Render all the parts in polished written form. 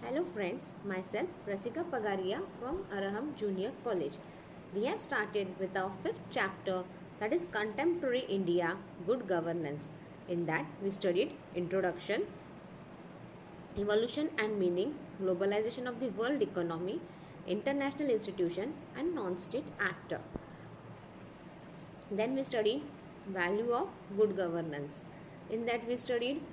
Hello friends, myself Rasika Pagaria from Araham Junior College. We have started with our fifth chapter, that is Contemporary India, Good Governance. In that we studied Introduction, Evolution and Meaning, Globalization of the World Economy, International Institution and Non-State Actor. Then we studied Value of Good Governance. In that we studied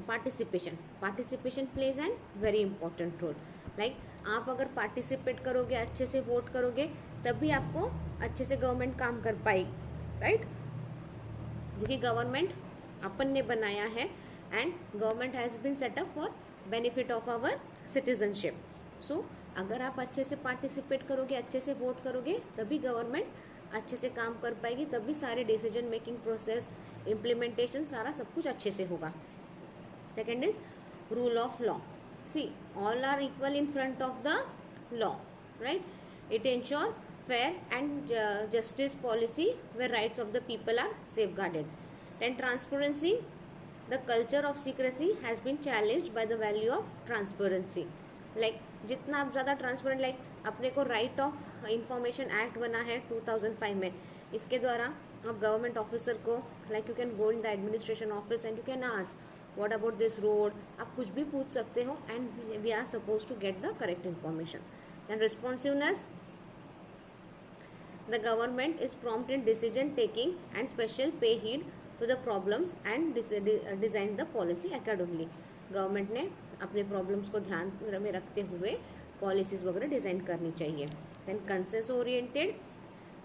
participation plays an very important role. Like आप अगर participate करोगे, अच्छे से vote करोगे, तभी आपको अच्छे से गवर्नमेंट काम कर पाएगी, राइट? क्योंकि गवर्नमेंट अपन ने बनाया है and government has been setup for benefit of our citizenship. So अगर आप अच्छे से पार्टिसिपेट करोगे, अच्छे से वोट करोगे, तभी गवर्नमेंट अच्छे से काम कर पाएगी, तभी सारे डिसीजन मेकिंग प्रोसेस, इम्प्लीमेंटेशन, सारा सब कुछ अच्छे से होगा. Second is rule of law. See, all are equal in front of the law, right? It ensures fair and justice policy where rights of the people are safeguarded. Then transparency, the culture of secrecy has been challenged by the value of transparency. Like जितना आप ज़्यादा transparent, like अपने को right of information act बना है 2005 में, इसके द्वारा आप गवर्नमेंट ऑफिसर को, like you can go in the administration office and you can ask what about this road, आप कुछ भी पूछ सकते हो and we are supposed to get the correct information. Then responsiveness, the government is prompt in decision taking and special pay heed to the problems and design the policy accordingly. Government ने अपने problems को ध्यान में रखते हुए policies वगैरह design करनी चाहिए. Then consensus oriented,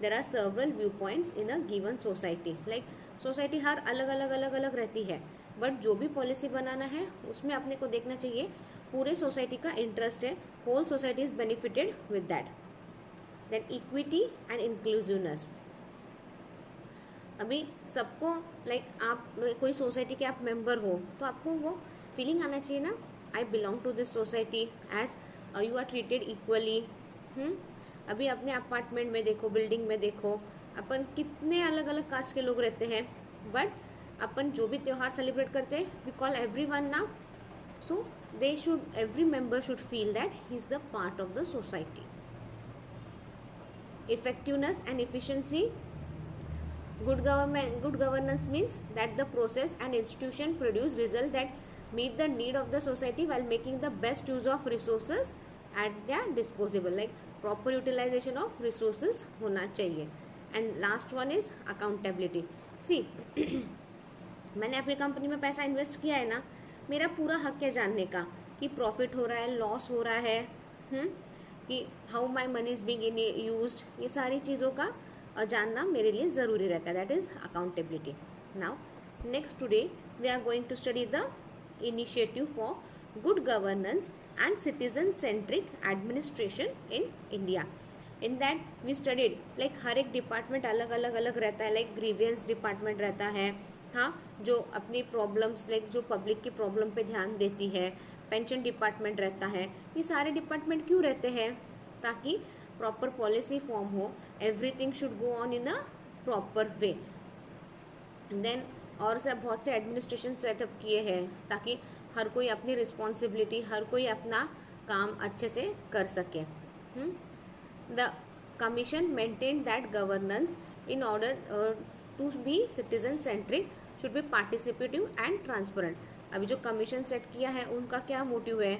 there are several viewpoints in a given society. Like society हर अलग रहती है, बट जो भी पॉलिसी बनाना है उसमें अपने को देखना चाहिए पूरे सोसाइटी का इंटरेस्ट है, whole society is benefited with that. Then equity and inclusiveness, अभी सबको, लाइक आप कोई सोसाइटी के आप मेंबर हो तो आपको वो फीलिंग आना चाहिए ना, I belong to this society, as you are treated equally. अभी अपने अपार्टमेंट में देखो, बिल्डिंग में देखो, अपन कितने अलग अलग कास्ट के लोग रहते हैं, बट अपन जो भी त्यौहार सेलिब्रेट करते हैं we call everyone now. So they should, every member should feel that he is the part of the society. Effectiveness and efficiency, good governance means that the process and institution produce result that meet the need of the society while making the best use of resources at their disposable. Like proper utilization of resources होना चाहिए. And last one is accountability. See मैंने अपनी company में पैसा invest किया है ना, मेरा पूरा हक है जानने का कि प्रॉफिट हो रहा है, लॉस हो रहा है, कि how my money is being used, ये सारी चीज़ों का जानना मेरे लिए ज़रूरी रहता है. That is accountability. Now next today we are going to study the initiative for good governance and citizen centric administration in India. In that we studied, like हर एक डिपार्टमेंट अलग रहता है. लाइक ग्रीवियंस डिपार्टमेंट रहता है, हाँ, जो अपनी प्रॉब्लम्स, लाइक जो पब्लिक की प्रॉब्लम पे ध्यान देती है. पेंशन डिपार्टमेंट रहता है. ये सारे डिपार्टमेंट क्यों रहते हैं? ताकि प्रॉपर पॉलिसी फॉर्म हो, everything should go on in a proper way. Then और सब बहुत से एडमिनिस्ट्रेशन सेटअप किए हैं ताकि हर कोई अपनी रिस्पॉन्सिबिलिटी, हर कोई अपना काम अच्छे से कर सके. The commission maintained that governance in order to be citizen centric should be participative and transparent. अभी जो कमीशन सेट किया है उनका क्या मोटिव है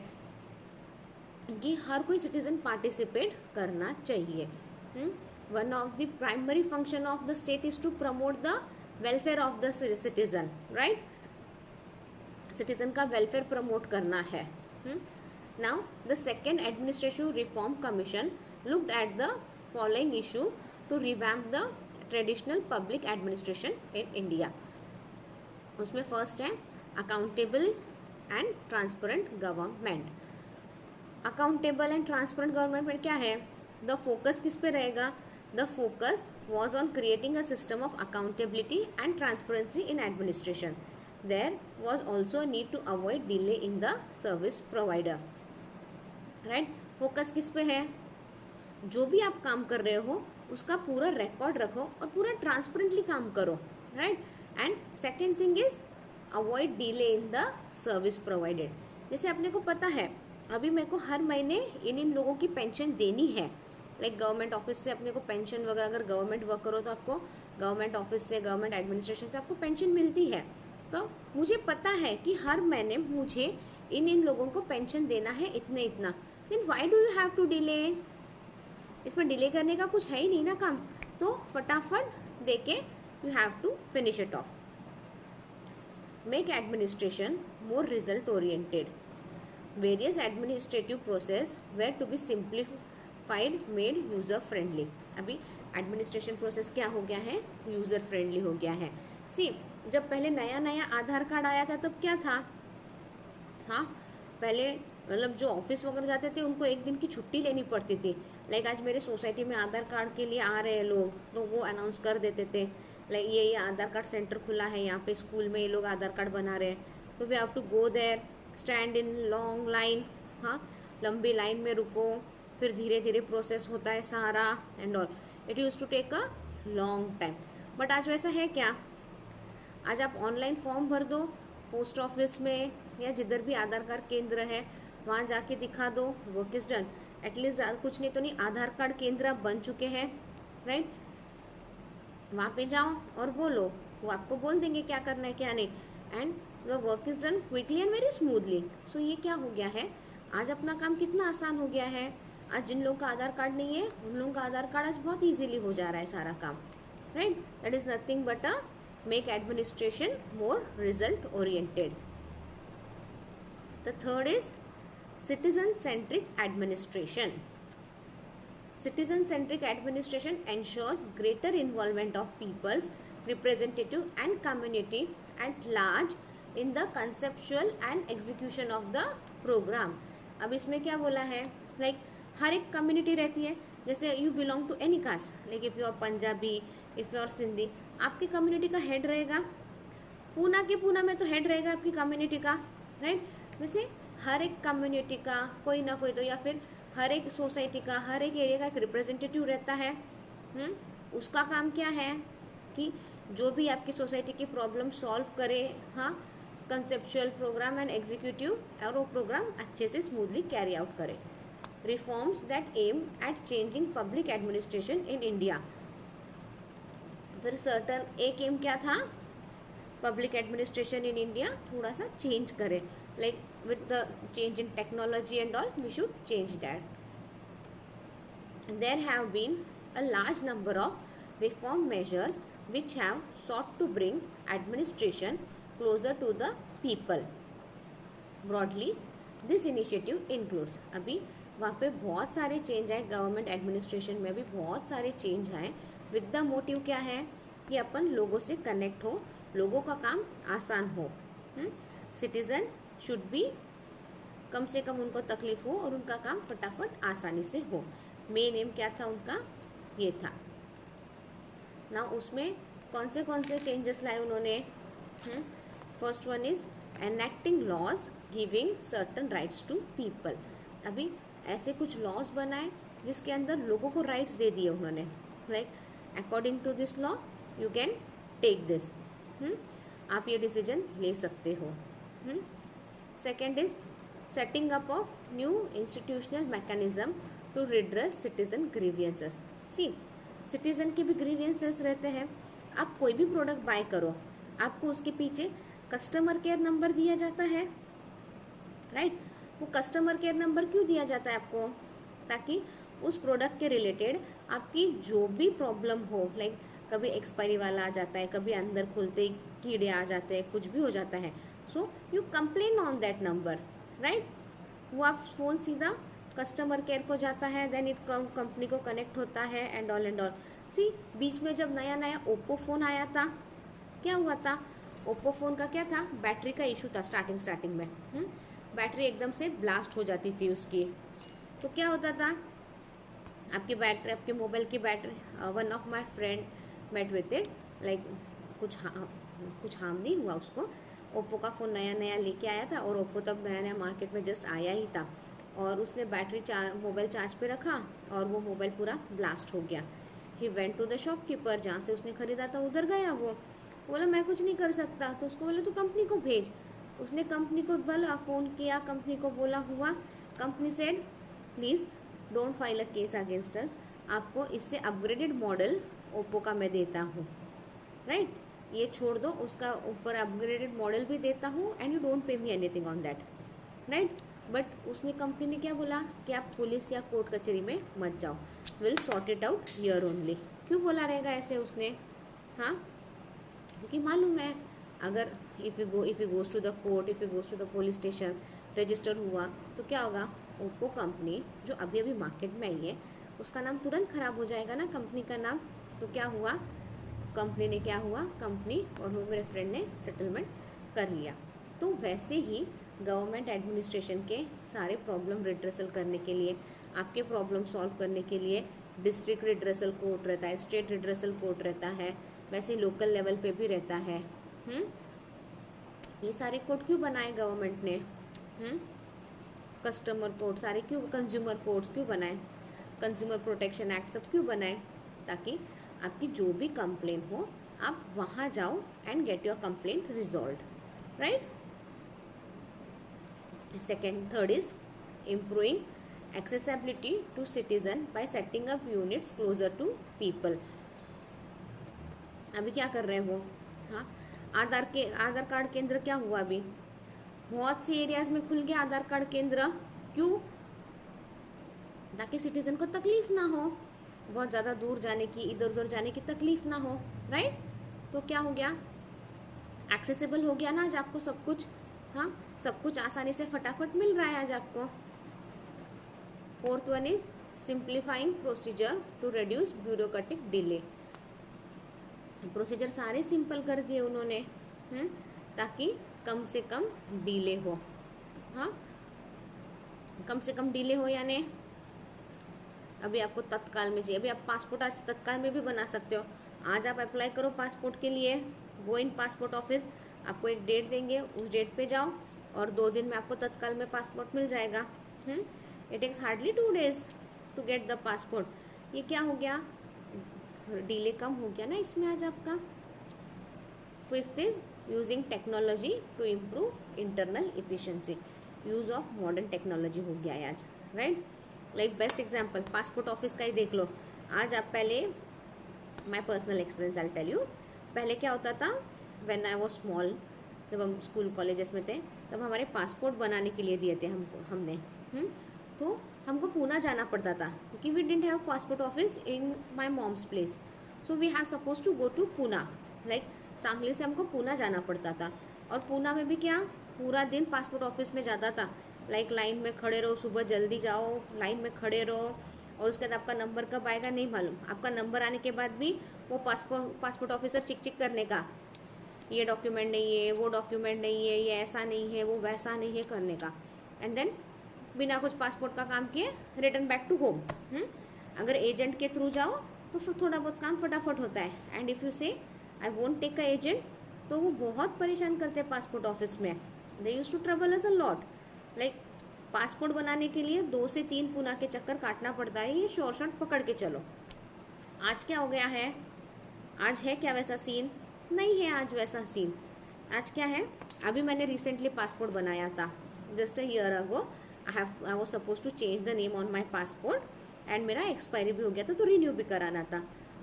कि हर कोई सिटीजन पार्टिसिपेट करना चाहिए. One of the primary function of the state is to promote the welfare of the citizen, right? Citizen का वेलफेयर प्रमोट करना है. Now the second administrative reform commission looked at the following issue to revamp the traditional public administration in India. उसमें first है accountable and transparent government. Accountable and transparent government में क्या है, the focus किस पे रहेगा? The focus was on creating a system of accountability and transparency in administration. There was also need to avoid delay in the service provider, right? Focus किस पे है? जो भी आप काम कर रहे हो उसका पूरा रिकॉर्ड रखो और पूरा ट्रांसपेरेंटली काम करो, right? And second thing is avoid delay in the service provided. जैसे अपने को पता है अभी मेरे को हर महीने इन लोगों की पेंशन देनी है। लाइक गवर्नमेंट ऑफिस से अपने को पेंशन वगैरह, अगर गवर्नमेंट वर्क करो तो आपको गवर्नमेंट ऑफिस से, गवर्नमेंट एडमिनिस्ट्रेशन से आपको पेंशन मिलती है। तो मुझे पता है कि हर महीने मुझे इन लोगों को पेंशन देना है इतने इतना। Then why do you have to delay? इसमें डिले करने का कुछ है ही नहीं ना काम, तो फटाफट दे के you have to finish it off. Make administration more result oriented. Various administrative process were to be simplified made user friendly. अभी एडमिनिस्ट्रेशन प्रोसेस क्या हो गया है? यूजर फ्रेंडली हो गया है। सी, जब पहले नया नया आधार कार्ड आया था तब क्या था? हाँ, पहले मतलब जो ऑफिस वगैरह जाते थे उनको एक दिन की छुट्टी लेनी पड़ती थी। लाइक आज मेरे सोसाइटी में आधार कार्ड के लिए आ रहे हैं लोग, तो वो अनाउंस कर देते थे लाइक ये आधार कार्ड सेंटर खुला है यहाँ पे, स्कूल में ये लोग आधार कार्ड बना रहे हैं, तो we have to go there, stand in long line. हाँ, लंबी लाइन में रुको, फिर धीरे धीरे प्रोसेस होता है सारा and all. It use to take a long time. But आज वैसा है क्या? आज आप ऑनलाइन फॉर्म भर दो, पोस्ट ऑफिस में या जिधर भी आधार कार्ड केंद्र है वहाँ जाके दिखा दो, वर्क इज डन। एटलीस्ट कुछ नहीं तो नहीं, आधार कार्ड केंद्र अब बन चुके हैं, राइट? वहाँ पे जाओ और बोलो, वो आपको बोल देंगे क्या करना है क्या नहीं, and the work is done quickly and very smoothly. So ये क्या हो गया है, आज अपना काम कितना आसान हो गया है। आज जिन लोगों का आधार कार्ड नहीं है उन लोगों का आधार कार्ड आज बहुत इजीली हो जा रहा है सारा काम, right? That is nothing but a make administration more result oriented. The third is citizen centric administration. Citizen centric administration ensures greater involvement of people's representative and community at large in the conceptual and execution of the program. अब इसमें क्या बोला है, like हर एक community रहती है, जैसे you belong to any caste, like if you are Punjabi, if you are Sindhi, आपकी कम्युनिटी का हेड रहेगा। पूना के पूना में तो हेड रहेगा आपकी कम्युनिटी का, राइट? वैसे हर एक कम्युनिटी का कोई ना कोई तो, या फिर हर एक सोसाइटी का, हर एक एरिया का एक रिप्रेजेंटेटिव रहता है। उसका काम क्या है कि जो भी आपकी सोसाइटी की प्रॉब्लम सॉल्व करे, हाँ, कंसेप्चुअल प्रोग्राम एंड एग्जीक्यूटिव, और वो प्रोग्राम अच्छे से स्मूथली कैरी आउट करे। Reforms that aim at changing public administration in India. फिर सर्टन एक एम क्या था, पब्लिक एडमिनिस्ट्रेशन इन इंडिया थोड़ा सा चेंज करे, like with the change in technology and all, we should change that. There have been a large number of reform measures which have sought to bring administration closer to the people. Broadly this initiative includes. अभी वहाँ पे बहुत सारे change आए, government administration में भी बहुत सारे चेंज आए, विद द मोटिव क्या है कि अपन लोगों से कनेक्ट हो, लोगों का काम आसान हो। सिटीजन शुड बी, कम से कम उनको तकलीफ हो और उनका काम फटाफट आसानी से हो। मेन एम क्या था उनका, ये था ना। उसमें कौन से चेंजेस लाए उन्होंने? First one is enacting laws giving certain rights to people. अभी ऐसे कुछ लॉज बनाए जिसके अंदर लोगों को राइट्स दे दिए उन्होंने, like according to this law you can take this, आप ये डिसीजन ले सकते हो। Second is setting up of new institutional mechanism to redress citizen grievances. See, citizen के भी ग्रीवियंसेस रहते हैं। आप कोई भी प्रोडक्ट बाय करो, आपको उसके पीछे कस्टमर केयर नंबर दिया जाता है, राइट? वो कस्टमर केयर नंबर क्यों दिया जाता है आपको? ताकि उस प्रोडक्ट के रिलेटेड आपकी जो भी प्रॉब्लम हो, लाइक कभी एक्सपायरी वाला आ जाता है, कभी अंदर खुलते ही कीड़े आ जाते हैं, कुछ भी हो जाता है, so you complain on that number, right? वो आप फ़ोन सीधा कस्टमर केयर को जाता है, देन इट कंपनी को कनेक्ट होता है एंड ऑल एंड ऑल। सी, बीच में जब नया नया ओप्पो फ़ोन आया था, क्या हुआ था? ओप्पो फ़ोन का क्या था, बैटरी का इशू था स्टार्टिंग में। बैटरी एकदम से ब्लास्ट हो जाती थी उसकी, तो क्या होता था, आपकी बैटरी, आपके मोबाइल की battery, one of my friend met with it, like कुछ हार्म नहीं हुआ उसको। ओप्पो का फ़ोन नया नया लेके आया था और ओप्पो तब नया नया मार्केट में जस्ट आया ही था, और उसने मोबाइल चार्ज पे रखा और वो मोबाइल पूरा ब्लास्ट हो गया। He went to the shopkeeper, जहाँ से उसने ख़रीदा था उधर गया, वो बोला मैं कुछ नहीं कर सकता, तो उसको बोला तू कंपनी को भेज। उसने कंपनी को बोला, फ़ोन किया, कंपनी को बोला, हुआ company said please don't file a case against us, आपको इससे अपग्रेडेड मॉडल ओप्पो का मैं देता हूँ, राइट, ये छोड़ दो, उसका ऊपर अपग्रेडेड मॉडल भी देता हूँ and you don't pay me anything on that, right. But उसने कंपनी ने क्या बोला कि आप पुलिस या कोर्ट कचहरी में मत जाओ, will sort it out here only. क्यों बोला रहेगा ऐसे उसने? हाँ, क्योंकि मालूम है अगर if you goes to the court, if you goes to the police station, register हुआ तो क्या होगा, ओप्पो कंपनी जो अभी अभी मार्केट में आई है उसका नाम तुरंत ख़राब हो जाएगा ना, कंपनी का नाम। तो क्या हुआ, कंपनी ने क्या हुआ, कंपनी और वो मेरे फ्रेंड ने सेटलमेंट कर लिया। तो वैसे ही गवर्नमेंट एडमिनिस्ट्रेशन के सारे प्रॉब्लम रिड्रेसल करने के लिए, आपके प्रॉब्लम सॉल्व करने के लिए डिस्ट्रिक्ट रिड्रेसल कोर्ट रहता है, स्टेट रिड्रेसल कोर्ट रहता है, वैसे लोकल लेवल पे भी रहता है। ये सारे कोर्ट क्यों बनाए गवर्नमेंट ने? कस्टमर कोर्ट सारे क्यों, कंज्यूमर कोर्ट्स क्यों बनाए, कंज्यूमर प्रोटेक्शन एक्ट सब क्यों बनाए? ताकि आपकी जो भी कंप्लेन हो आप वहाँ जाओ and get your complaint resolve, right. Second, third is improving accessibility to citizen by setting up units closer to people। अभी क्या कर रहे हैं वो? हाँ, आधार कार्ड केंद्र क्या हुआ अभी? बहुत सी एरियाज में खुल गया आधार कार्ड केंद्र। क्यों? ताकि सिटीजन को तकलीफ ना हो, बहुत ज़्यादा दूर जाने की, इधर उधर जाने की तकलीफ ना हो, राइट। तो क्या हो गया, एक्सेसिबल हो गया ना आज आपको सब कुछ। हाँ, सब कुछ आसानी से फटाफट मिल रहा है आज आपको। Fourth one is simplifying procedure to reduce bureaucratic delay. Procedure सारे सिंपल कर दिए उन्होंने, ताकि कम से कम डिले हो। हाँ, कम से कम डिले हो, यानी अभी आपको तत्काल में चाहिए, अभी आप पासपोर्ट आज तत्काल में भी बना सकते हो। आज आप अप्लाई करो पासपोर्ट के लिए, गो इन पासपोर्ट ऑफिस, आपको एक डेट देंगे, उस डेट पे जाओ और 2 दिन में आपको तत्काल में पासपोर्ट मिल जाएगा। It takes hardly 2 days to get the passport. ये क्या हो गया, डिले कम हो गया ना इसमें आज आपका। Fifth is using technology to improve internal efficiency. Use of modern technology हो गया है आज, right. Like best example passport office का ही देख लो। आज आप पहले, my personal experience I tell you, पहले क्या होता था, व्हेन आई वाज स्मॉल, जब हम स्कूल कॉलेजेस में थे तब हमारे पासपोर्ट बनाने के लिए दिए थे हमने तो हमको पूना जाना पड़ता था, क्योंकि we didn't have passport office in my mom's place, so we have suppose to go to Poona. Like Sangli से हमको पूना जाना पड़ता था, और पूना में भी क्या, पूरा दिन पासपोर्ट ऑफिस में जाता था। लाइक लाइन में खड़े रहो, सुबह जल्दी जाओ, लाइन में खड़े रहो, और उसके बाद आपका नंबर कब आएगा नहीं मालूम। आपका नंबर आने के बाद भी वो पासपोर्ट ऑफिसर चिक चिक करने का, ये डॉक्यूमेंट नहीं है, वो डॉक्यूमेंट नहीं है, ये ऐसा नहीं है, वो वैसा नहीं है करने का। एंड देन बिना कुछ पासपोर्ट का काम किए रिटर्न बैक टू होम। अगर एजेंट के थ्रू जाओ तो फिर थोड़ा बहुत काम फटाफट होता है। And if you say I won't take a agent, तो वो बहुत परेशान करते हैं पासपोर्ट ऑफिस में। They use to trouble us a lot. Like passport बनाने के लिए 2 से 3 पूना के चक्कर काटना पड़ता है, ये शॉर्ट पकड़ के चलो। आज क्या हो गया है, आज है क्या वैसा सीन? नहीं है आज वैसा सीन। आज क्या है, अभी मैंने रिसेंटली पासपोर्ट बनाया था, just a year ago. I was suppose to change the name on my passport and मेरा एक्सपायरी भी हो गया था, तो रिन्यू भी कराना था।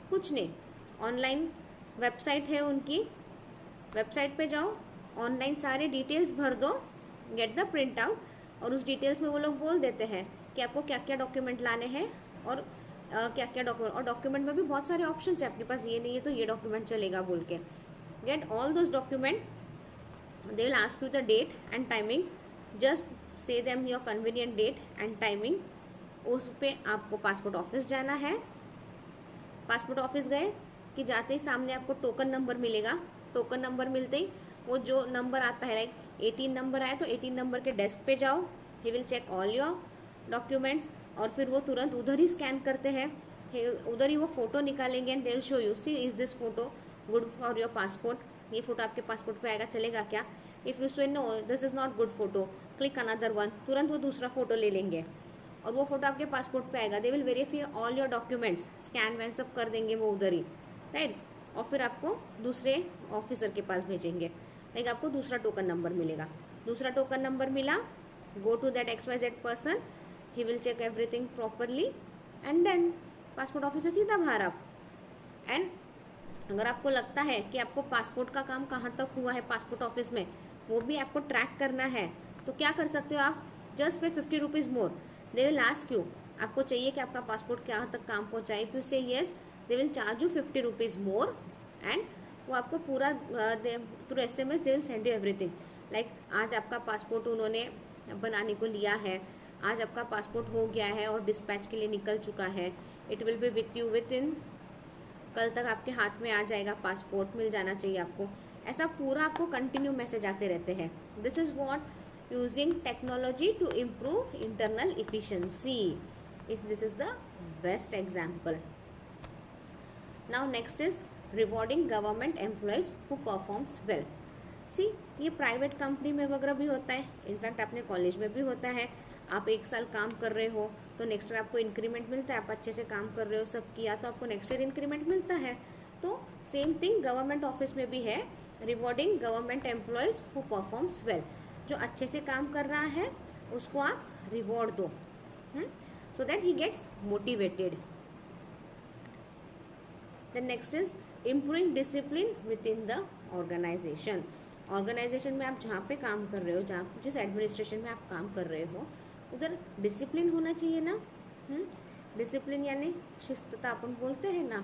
कुछ नहीं, ऑनलाइन वेबसाइट है उनकी, वेबसाइट पे जाओ, ऑनलाइन सारे डिटेल्स भर दो, गेट द प्रिंट आउट, और उस डिटेल्स में वो लोग बोल देते हैं कि आपको क्या क्या डॉक्यूमेंट लाने हैं और क्या क्या डॉक्यूमेंट। और डॉक्यूमेंट में भी बहुत सारे ऑप्शन है आपके पास, ये नहीं है तो ये डॉक्यूमेंट चलेगा बोल के। Get all those document, they will ask you the date and timing, just say them your convenient date and timing. उस पे आपको पासपोर्ट ऑफिस जाना है। पासपोर्ट ऑफिस गए कि जाते ही सामने आपको टोकन नंबर मिलेगा। टोकन नंबर मिलते ही वो जो नंबर आता है, लाइक 18 नंबर आए तो 18 नंबर के डेस्क पे जाओ, he will check all your documents, और फिर वो तुरंत उधर ही स्कैन करते हैं, उधर ही वो फ़ोटो निकालेंगे and they will show you, see is this photo good for your passport, ये फ़ोटो आपके पासपोर्ट पे आएगा, चलेगा क्या? If you say no this is not good photo, click another one, तुरंत वो दूसरा फोटो ले लेंगे और वो फोटो आपके पासपोर्ट पे आएगा। They will verify all your documents, scan वैन सब कर देंगे वो उधर ही, राइट। और फिर आपको दूसरे ऑफिसर के पास भेजेंगे, लाइक आपको दूसरा टोकन नंबर मिलेगा। दूसरा टोकन नंबर मिला go to that XYZ person, he will check everything properly and then passport office से सीधा बाहर आप. एंड अगर आपको लगता है कि आपको पासपोर्ट का काम कहाँ तक हुआ है पासपोर्ट ऑफिस में, वो भी आपको ट्रैक करना है, तो क्या कर सकते हो आप, जस्ट पे 50 rupees more. They will ask you, आपको चाहिए कि आपका पासपोर्ट कहाँ तक काम पहुँचाए. इफ़ यू से yes, they will charge you 50 rupees more and वो आपको पूरा through SMS they will send you everything. Like आज आपका पासपोर्ट उन्होंने बनाने को लिया है, आज आपका पासपोर्ट हो गया है और डिस्पैच के लिए निकल चुका है. It will be with you with in, कल तक आपके हाथ में आ जाएगा, पासपोर्ट मिल जाना चाहिए आपको. ऐसा पूरा आपको कंटिन्यू मैसेज आते रहते हैं. This is what using technology to improve internal efficiency this is the best example. Now next is rewarding government employees who performs well. See, ये प्राइवेट कंपनी में वगैरह भी होता है, इनफैक्ट अपने कॉलेज में भी होता है. आप 1 साल काम कर रहे हो तो नेक्स्ट ईयर आपको इंक्रीमेंट मिलता है. आप अच्छे से काम कर रहे हो, सब किया, तो आपको नेक्स्ट ईयर इंक्रीमेंट मिलता है. तो सेम थिंग गवर्नमेंट ऑफिस में भी है, rewarding government employees who performs well. जो अच्छे से काम कर रहा है उसको आप रिवॉर्ड दो, so that he gets motivated. Then next is improving discipline within the organization. Organization में आप जहाँ पे काम कर रहे हो, जहाँ जिस एडमिनिस्ट्रेशन में आप काम कर रहे हो, उधर डिसिप्लिन होना चाहिए ना. डिसिप्लिन यानी शिस्तता अपन बोलते हैं ना.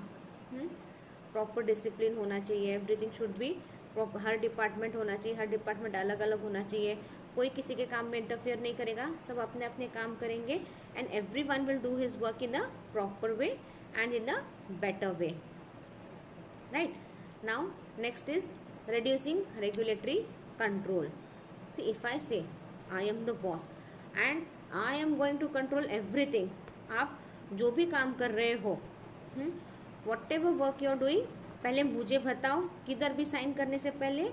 प्रॉपर डिसिप्लिन होना चाहिए. Everything should be proper. Her department होना चाहिए, हर डिपार्टमेंट अलग अलग होना चाहिए. कोई किसी के काम में इंटरफेयर नहीं करेगा, सब अपने अपने काम करेंगे and every one will do his work in a proper way and in a better way. Right. Now next is reducing regulatory control. See, if I say I am the boss and I am going to control everything, आप जो भी काम कर रहे हो, whatever work you are doing, पहले मुझे बताओ. किधर भी साइन करने से पहले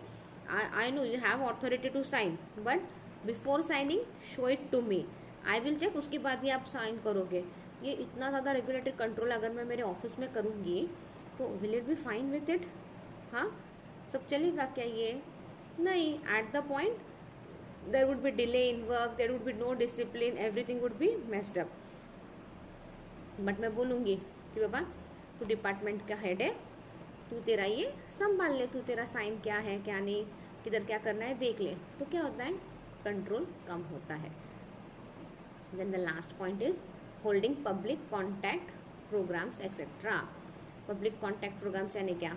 I know you have authority to sign, but before signing show it to me. I will check, उसके बाद ही आप साइन करोगे. ये इतना ज़्यादा रेगुलेटरी कंट्रोल अगर मैं मेरे ऑफिस में करूँगी तो will it be fine with it? हाँ, सब चलेगा क्या ये? नहीं. At the point there would be delay in work, there would be no discipline, everything would be messed up. But मैं बोलूँगी कि बाबा तू डिपार्टमेंट का हेड है, तू तेरा ये संभाल ले, तू तेरा साइन क्या है क्या नहीं, किधर क्या करना है देख ले, तो क्या होता है, कंट्रोल कम होता है. Then the last point is holding public contact programs etcetera. Public contact programs यानी क्या?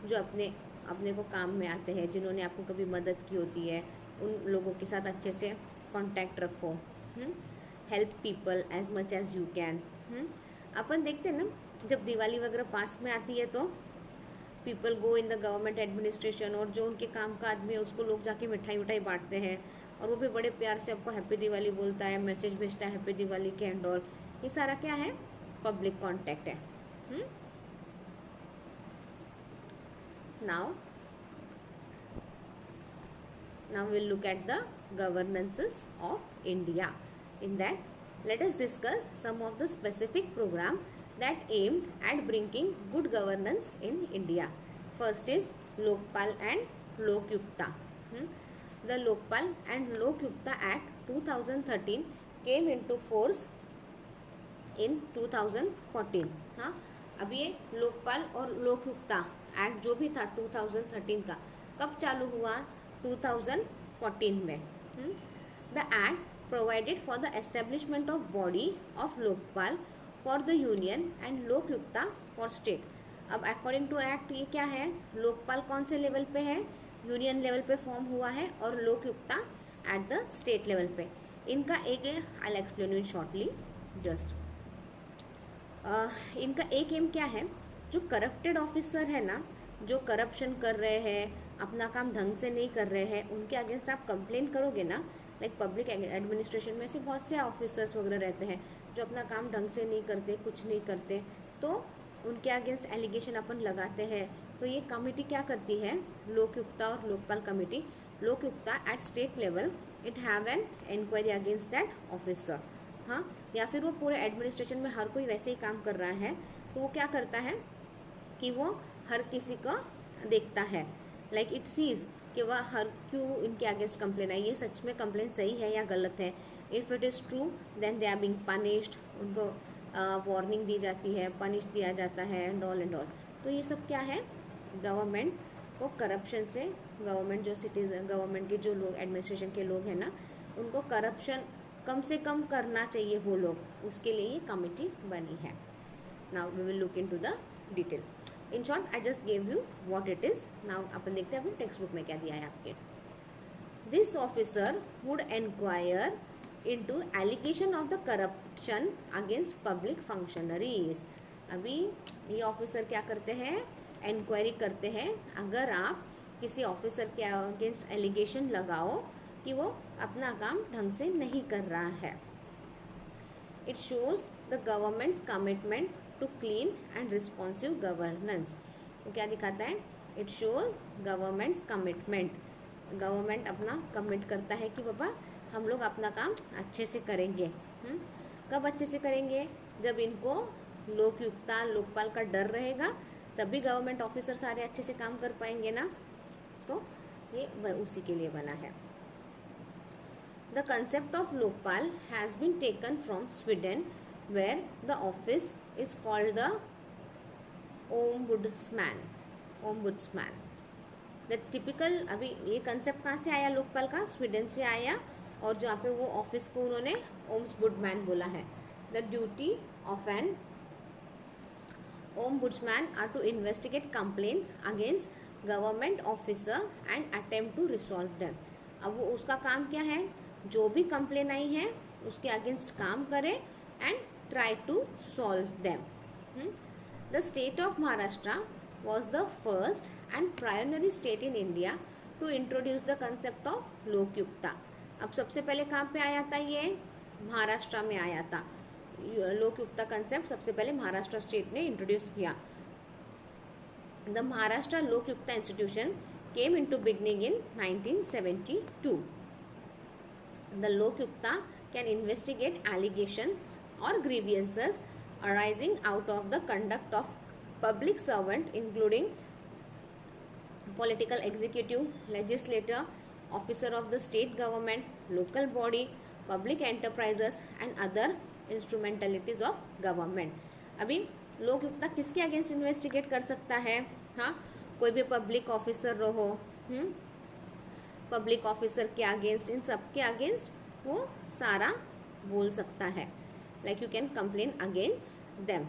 जो अपने को काम में आते हैं, जिन्होंने आपको कभी मदद की होती है, उन लोगों के साथ अच्छे से कांटेक्ट रखो. Help people as much as you can. अपन देखते हैं ना, जब दिवाली वगैरह पास में आती है तो people go in the government administration, और जो उनके काम का आदमी है उसको लोग जाके मिठाई बांटते हैं, और वो भी बड़े प्यार से आपको हैप्पी दिवाली बोलता है, मैसेज भेजता है हैप्पी दिवाली के एंड ऑल. ये सारा क्या है? पब्लिक कॉन्टैक्ट है. Now we'll look at the governances of India. In that, let us discuss some of the specific program that aimed at bringing good governance in India. First is Lokpal and Lokyukta. The Lokpal and Lokyukta Act 2013 came into force in 2014. हाँ, अब ये लोकपाल और लोकयुक्ता act जो भी था 2013 का, कब चालू हुआ? 2014 में. The act provided for the establishment of body of Lokpal for the union and Lokayukta for state. अब अकॉर्डिंग टू एक्ट ये क्या है? लोकपाल कौन से लेवल पे है? यूनियन लेवल पे फॉर्म हुआ है, और लोकयुक्ता एट द स्टेट लेवल पे. इनका एक I will explain you shortly. Just इनका एक एम क्या है? जो करप्टेड ऑफिसर है ना, जो करप्शन कर रहे हैं, अपना काम ढंग से नहीं कर रहे हैं, उनके अगेंस्ट आप कंप्लेन करोगे ना. लाइक पब्लिक एडमिनिस्ट्रेशन में ऐसे बहुत से ऑफिसर्स वगैरह रहते हैं जो अपना काम ढंग से नहीं करते, कुछ नहीं करते, तो उनके अगेंस्ट एलिगेशन अपन लगाते हैं. तो ये कमिटी क्या करती है? लोकयुक्ता और Lokpal committee. Lokayukta at state level it have an inquiry against that officer. हाँ, या फिर वो पूरे एडमिनिस्ट्रेशन में हर कोई वैसे ही काम कर रहा है, तो वो क्या करता है कि वो हर किसी का देखता है. लाइक इट सीज कि वह हर क्यों इनके अगेंस्ट कंप्लेन आई, ये सच में कंप्लेन सही है या गलत है. If it is true then they are being punished, उनको वार्निंग दी जाती है, पनिश दिया जाता है एंड ऑल. तो ये सब क्या है, गवर्नमेंट को करप्शन से, गवर्नमेंट जो सिटीजन, गवर्नमेंट के जो लोग, एडमिनिस्ट्रेशन के लोग हैं ना, उनको करप्शन कम से कम करना चाहिए वो लोग, उसके लिए ये कमेटी बनी है. Now we will look into the detail. In short I just gave you what it is. Now अपन देखते हैं अपने टेक्स्ट बुक में क्या दिया है आपके. This officer would enquire into allegation of the corruption against public functionaries. अभी ये ऑफिसर क्या करते हैं, इंक्वायरी करते हैं. अगर आप किसी ऑफिसर के अगेंस्ट एलिगेशन लगाओ कि वो अपना काम ढंग से नहीं कर रहा है. It shows the government's commitment to clean and responsive governance. वो क्या दिखाता है, it shows government's commitment. Government अपना कमिट करता है कि पापा हम लोग अपना काम अच्छे से करेंगे. कब अच्छे से करेंगे, जब इनको लोकयुक्ता, लोकपाल का डर रहेगा, तभी गवर्नमेंट ऑफिसर सारे अच्छे से काम कर पाएंगे ना. तो ये उसी के लिए बना है. The concept of Lokpal has been taken from Sweden where the office is called the ombudsman. The typical, अभी ये कंसेप्ट कहाँ से आया लोकपाल का, स्वीडन से आया, और जहाँ पे वो ऑफिस को उन्होंने ओम्बुड्समैन बोला है. The duty of an ombudsman are to investigate complaints against government officer and attempt to resolve them. अब वो उसका काम क्या है, जो भी कंप्लेन आई है उसके अगेंस्ट काम करे and try to solve them. The state of Maharashtra was the first and pioneer state in India to introduce the concept of लोकयुक्ता. अब सबसे पहले कहाँ पे आया था, ये महाराष्ट्र में आया था. लोकयुक्ता कंसेप्ट सबसे पहले महाराष्ट्र स्टेट ने इंट्रोड्यूस किया. The Maharashtra Lokayukta institution came into beginning in 1972. The Lokayukta can investigate allegation or grievances arising out of the conduct of public servant including political executive, legislator, officer of the state government, local body, public enterprises and other instrumentalities of government. अभी लोकयुक्ता किसके against investigate कर सकता है, हाँ, कोई भी public officer रहो, public officer के अगेंस्ट, इन सब के अगेंस्ट वो सारा बोल सकता है. Like you can complain against them.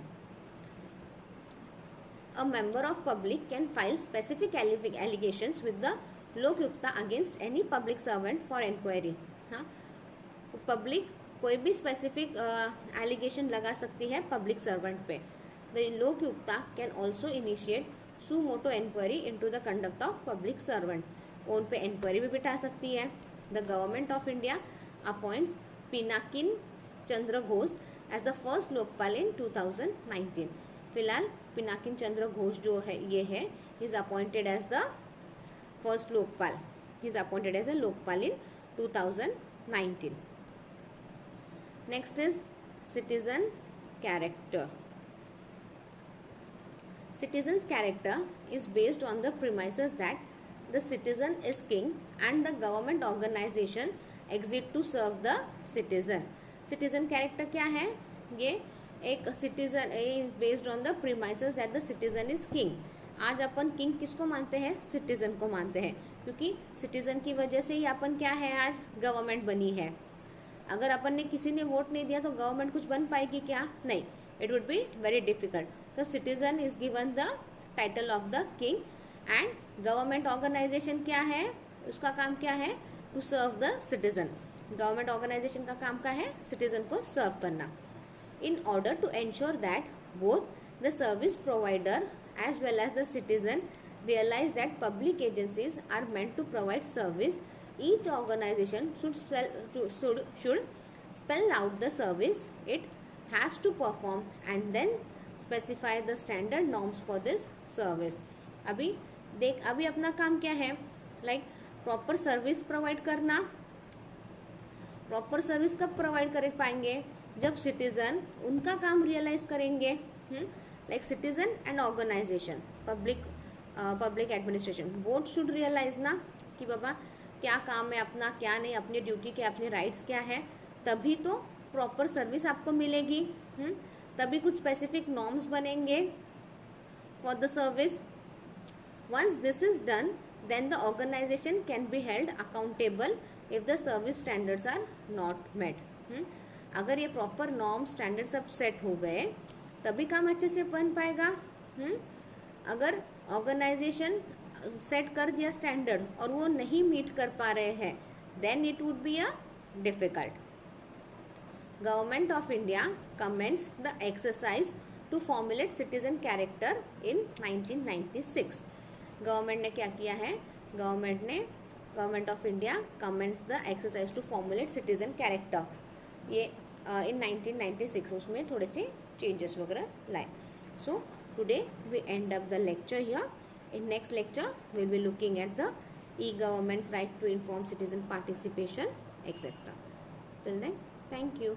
A member of public can file specific allegations with the Lokayukta against any public servant for inquiry. हाँ, पब्लिक कोई भी स्पेसिफिक एलिगेशन लगा सकती है पब्लिक सर्वेंट पे. The Lokayukta can also initiate suo motu inquiry into the conduct of public servant. वो उन पे इंक्वायरी भी बिठा सकती है. The government of India appoints Pinakin Chandra Ghose as the first Lokpal in 2019. फिलहाल पिनाकिन चंद्र घोष जो है ये है, he is appointed as the first Lokpal. He is appointed as a Lokpal in 2019. Next is citizen character. Citizen's character is based on the premises that the citizen is king and the government organization exist to serve the citizen. Citizen character क्या है, ये एक citizen is based on the premises that the citizen is king. आज अपन king किसको मानते हैं, citizen को मानते हैं, क्योंकि सिटीजन की वजह से ही अपन क्या है, आज गवर्नमेंट बनी है. अगर अपन ने किसी ने वोट नहीं दिया तो गवर्नमेंट कुछ बन पाएगी क्या, नहीं, it would be very difficult. तो citizen is given the title of the king and government organization क्या है, उसका काम क्या है, to serve the citizen. Government organization का काम क्या है, सिटीजन को सर्व करना. In order to ensure that both the service provider as well as the citizen realize that public agencies are meant to provide service, each organization should spell out the service it has to perform and then specify the standard norms for this service. अभी अपना काम क्या है, like proper service provide करना. Proper service कब provide कर पाएंगे, जब सिटीजन उनका काम रियलाइज करेंगे. Like citizen and organization, public administration, both should realize ना कि बाबा क्या काम है अपना, क्या नहीं, अपनी ड्यूटी क्या, अपने राइट्स क्या है, तभी तो प्रॉपर सर्विस आपको मिलेगी। तभी कुछ स्पेसिफिक नॉर्म्स बनेंगे for the service. Once this is done, then the organization can be held accountable if the service standards are not met। अगर ये प्रॉपर नॉर्म स्टैंडर्ड सब सेट हो गए तभी काम अच्छे से बन पाएगा। अगर ऑर्गेनाइजेशन सेट कर दिया स्टैंडर्ड और वो नहीं मीट कर पा रहे हैं, then it would be a difficult. Government of India comments the exercise to formulate citizen character in 1996। Government ने क्या किया है, government of India comments the exercise to formulate citizen character, ये इन 1996 उसमें थोड़े से चेंजेस वगैरह लाए। So today we end up the lecture here. In next lecture will be looking at the e-government's right to inform citizen participation etc. Till then, thank you.